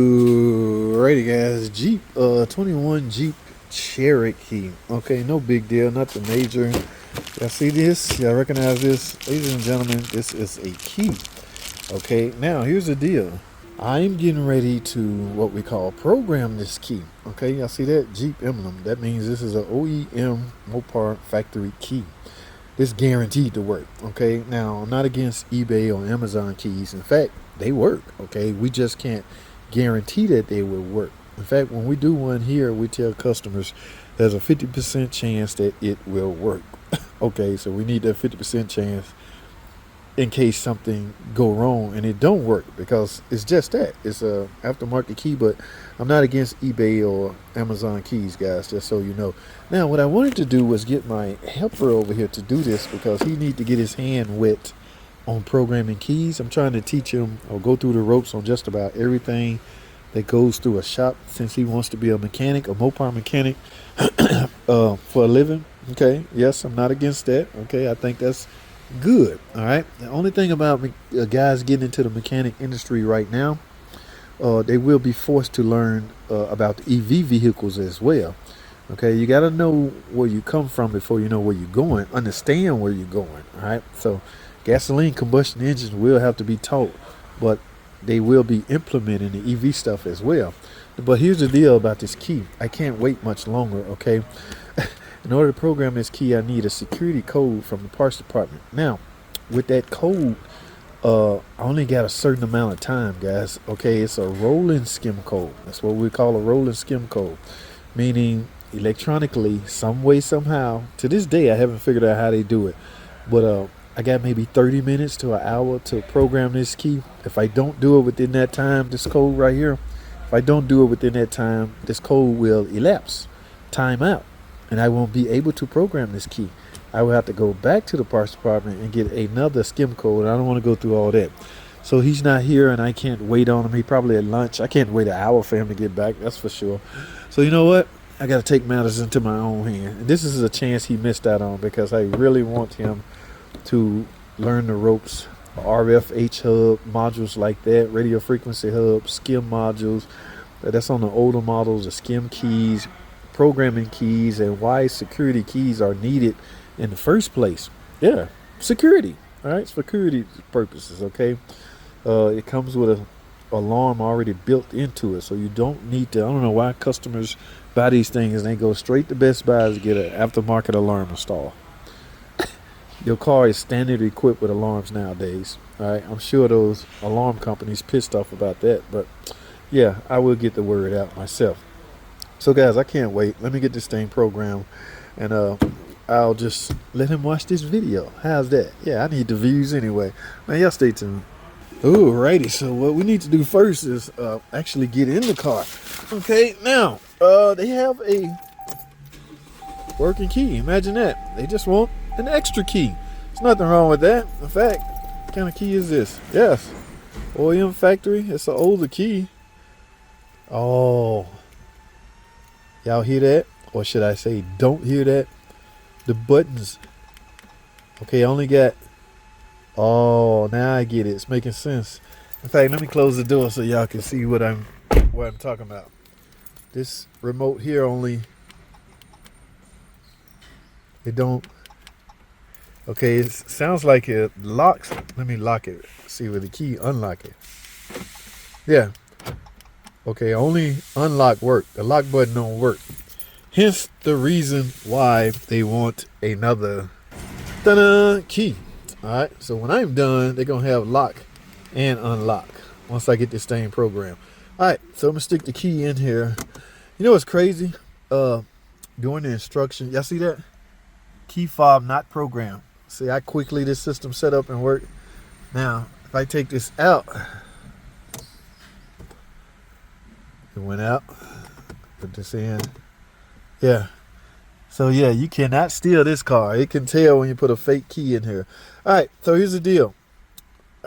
Alrighty guys, Jeep 21 Jeep Cherokee. Okay, no big deal, nothing major. Y'all see this? Y'all recognize this? Ladies and gentlemen, this is a key. Okay, now here's the deal. I'm getting ready to what we call program this key. Okay, y'all see that Jeep emblem? That means this is an OEM Mopar factory key. This guaranteed to work. Okay, now I'm not against eBay or Amazon keys. In fact, they work. Okay, we just can't guarantee that they will work. In fact, when we do one here, we tell customers there's a 50% chance that it will work. Okay, so we need that 50% chance in case something go wrong and it don't work, because it's just that it's a aftermarket key. But I'm not against eBay or Amazon keys, guys, just so you know. Now what I wanted to do was get my helper over here to do this, because he need to get his hand wet on programming keys. I'm trying to teach him or go through the ropes on just about everything that goes through a shop, since he wants to be a mechanic, a Mopar mechanic, for a living. Okay, yes, I'm not against that. Okay, I think that's good. All right, the only thing about guys getting into the mechanic industry right now, they will be forced to learn about the EV vehicles as well. Okay, you got to know where you come from before you know where you're going, understand where you're going. All right, so gasoline combustion engines will have to be taught, but they will be implementing the EV stuff as well. But here's the deal about this key. I can't wait much longer. Okay, in order to program this key, I need a security code from the parts department. Now, with that code, I only got a certain amount of time, guys. Okay, it's a rolling skim code. That's what we call a rolling skim code, meaning electronically, some way, somehow. To this day, I haven't figured out how they do it, but I got maybe 30 minutes to an hour to program this key. If I don't do it within that time, this code right here, if I don't do it within that time, this code will elapse, time out, and I won't be able to program this key. I will have to go back to the parts department and get another skim code. I don't want to go through all that. So he's not here, and I can't wait on him. He probably at lunch. I can't wait an hour for him to get back, that's for sure. So you know what? I got to take matters into my own hand. And this is a chance he missed out on, because I really want him to learn the ropes. RFH hub, modules like that, radio frequency hub, skim modules. That's on the older models, the skim keys, programming keys, and why security keys are needed in the first place. Yeah, security. All right, security purposes. Okay, it comes with a alarm already built into it, so you don't need to. I don't know why customers buy these things and they go straight to Best Buy to get an aftermarket alarm installed. Your car is standard equipped with alarms nowadays. All right, I'm sure those alarm companies pissed off about that, but yeah, I will get the word out myself. So guys, I can't wait. Let me get this thing programmed, and I'll just let him watch this video. How's that? Yeah, I need the views anyway. Man, y'all stay tuned. Alrighty, so what we need to do first is actually get in the car. Okay, now they have a working key. Imagine that. They just want an extra key. There's nothing wrong with that. In fact, what kind of key is this? Yes, OEM factory. It's an older key. Oh, y'all hear that? Or should I say don't hear that? The buttons. Okay, I only got, oh, now I get it. It's making sense. In fact, let me close the door so y'all can see what I'm talking about. This remote here only, it don't, okay, it sounds like it locks. Let me lock it. See with the key, unlock it. Yeah. Okay, only unlock work. The lock button don't work. Hence the reason why they want another key. Alright, so when I'm done, they're going to have lock and unlock once I get this thing programmed. Alright, so I'm going to stick the key in here. You know what's crazy? During the instruction, y'all see that? Key fob not programmed. See how quickly this system set up and work? Now, if I take this out, it went out. Put this in. Yeah. So yeah, you cannot steal this car. It can tell when you put a fake key in here. All right, so here's the deal.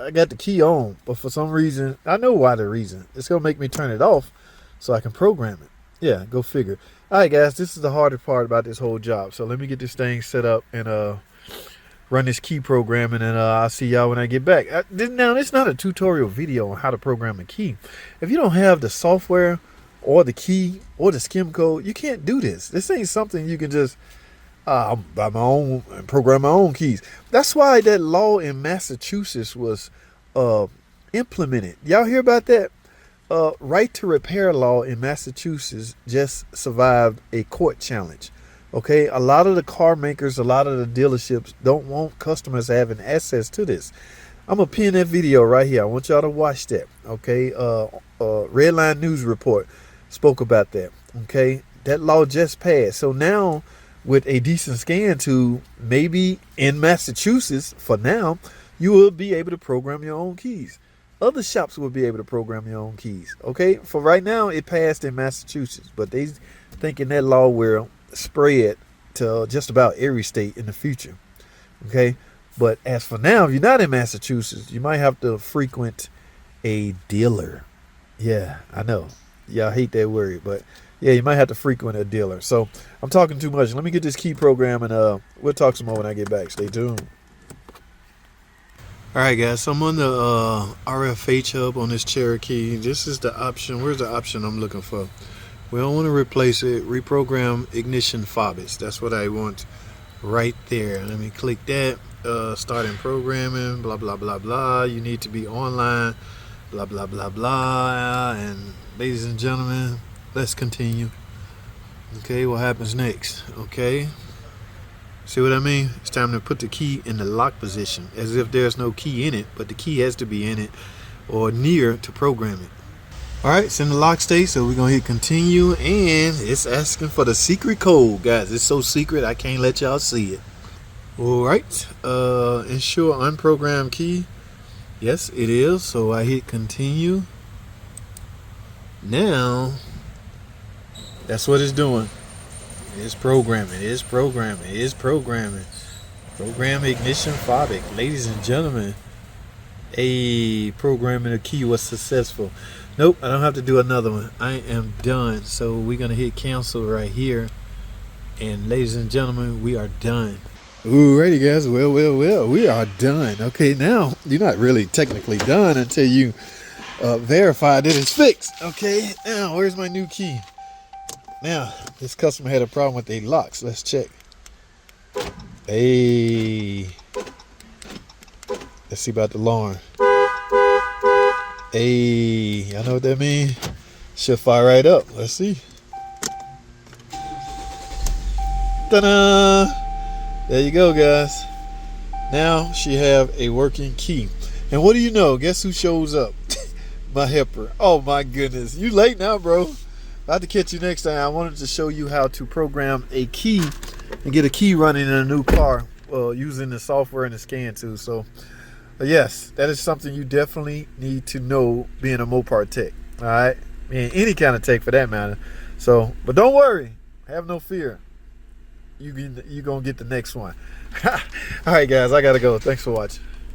I got the key on, but for some reason, I know why the reason. It's going to make me turn it off so I can program it. Yeah, go figure. All right, guys, this is the hardest part about this whole job. So let me get this thing set up and run this key programming, and I'll see y'all when I get back. Now, it's not a tutorial video on how to program a key. If you don't have the software or the key or the skim code, you can't do this. This ain't something you can just buy my own and program my own keys. That's why that law in Massachusetts was implemented. Y'all hear about that? Right to repair law in Massachusetts just survived a court challenge. Okay, a lot of the car makers, a lot of the dealerships don't want customers having access to this. I'm gonna pin that video right here. I want y'all to watch that. Okay, Redline News Report spoke about that. Okay, that law just passed. So now, with a decent scan tool, maybe in Massachusetts, for now, you will be able to program your own keys. Other shops will be able to program your own keys. Okay, for right now, it passed in Massachusetts, but they thinking that law will spread to just about every state in the future. Okay, but as for now, if you're not in Massachusetts, you might have to frequent a dealer. Yeah, I know. Y'all hate that word, but yeah, you might have to frequent a dealer. So I'm talking too much. Let me get this key program, and we'll talk some more when I get back. Stay tuned. All right, guys. So I'm on the RFH hub on this Cherokee. This is the option. Where's the option I'm looking for? We don't want to replace it. Reprogram ignition FOBIK. That's what I want right there. Let me click that. Starting programming. Blah blah blah blah. You need to be online. Blah blah blah blah. And ladies and gentlemen, let's continue. Okay, what happens next? Okay, see what I mean? It's time to put the key in the lock position, as if there's no key in it, but the key has to be in it or near to program it. All right, it's in the lock state, so we're gonna hit continue, and it's asking for the secret code, guys. It's so secret I can't let y'all see it. All right, ensure unprogrammed key. Yes, it is. So I hit continue. Now, that's what it's doing. It's programming. It's programming. It's programming. Program ignition FOBIK. Ladies and gentlemen, programming a key was successful. Nope, I don't have to do another one. I am done. So we're going to hit cancel right here. And ladies and gentlemen, we are done. Alrighty, guys. Well, we are done. Okay, now you're not really technically done until you verify that it's fixed. Okay, now where's my new key? Now, this customer had a problem with their locks. Let's check. Hey. Let's see about the alarm. Hey, y'all know what that means? Should fire right up. Let's see. Ta-da! There you go, guys. Now she have a working key. And what do you know? Guess who shows up? My helper. Oh my goodness. You late now, bro. I'll have to catch you next time. I wanted to show you how to program a key and get a key running in a new car using the software and the scan tool. So yes, that is something you definitely need to know being a Mopar tech. All right, any kind of tech for that matter. So, but don't worry, have no fear. You're gonna get the next one. All right, guys, I gotta go. Thanks for watching.